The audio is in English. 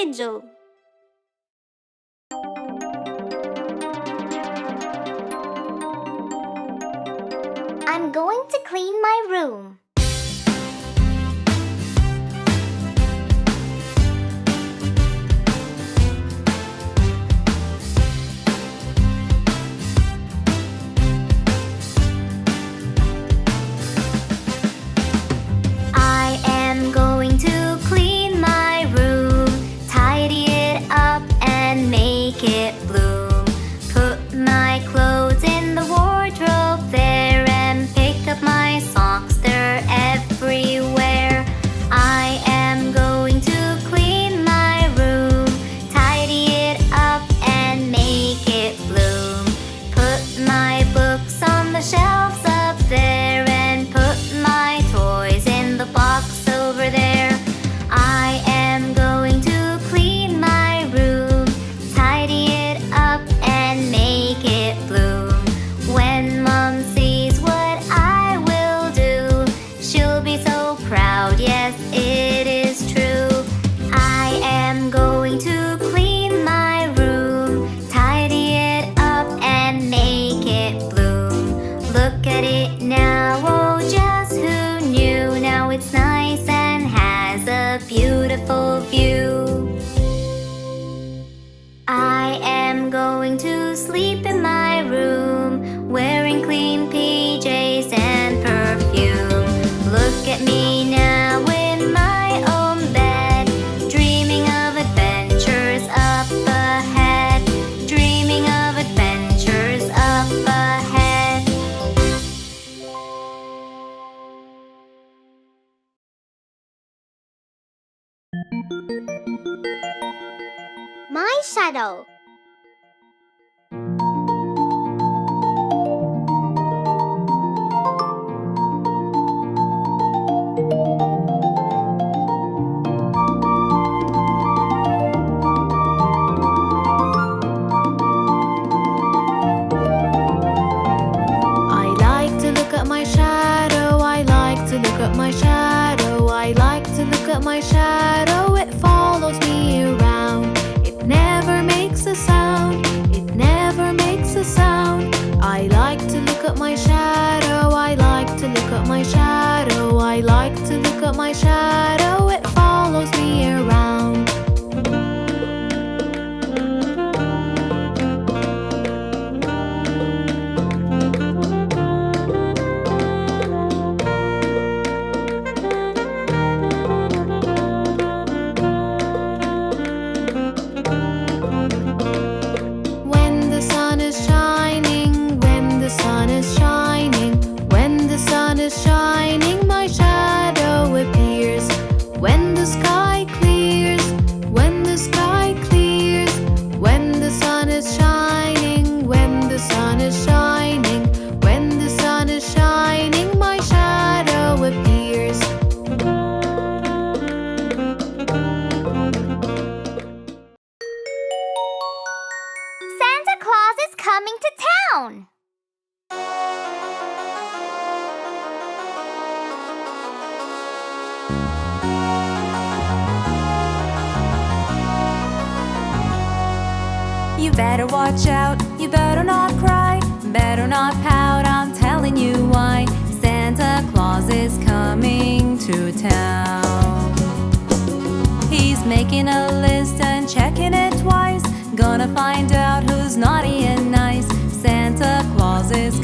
Angel. I'm going to clean my room. I am going to clean my room, tidy it up and make it bloom. Put my clothes in the wardrobe there and pick up my socks, they're everywhere. I am going to clean my room, tidy it up and make it bloom. Put my books on the shelves up there and put my toys in the box over there. I am going to clean my room, tidy it up and make it bloom. When Mom sees what I will do, she'll be so proud, yes, it is true. I am going to clean my room, tidy it up and make it bloom. Look at it now, oh just who knew? Now it's nice and has a beautiful view. I am going to sleep in my room, wearing clean PJs and perfume. Look at me now in my own bed, dreaming of adventures up ahead, dreaming of adventures up ahead. My shadow. I like to look at my shadow, I like to look at my shadow, I like to look at my shadow, it follows me around. It never makes a sound, it never makes a sound. I like to look at my shadow, I like to look at my shadow, I like to look at my shadow, it follows me around. When the sun is shining, when the sun is shining, when the sun is shining, my shadow appears. When the sky clears, when the sky clears, when the sun is shining, when the sun is shining, when the sun is shining, my shadow appears. Santa Claus is coming to town. You better watch out, you better not cry, better not pout, I'm telling you why. Santa Claus is coming to town. He's making a list and checking it twice, gonna find out who's naughty and nice. Santa Claus is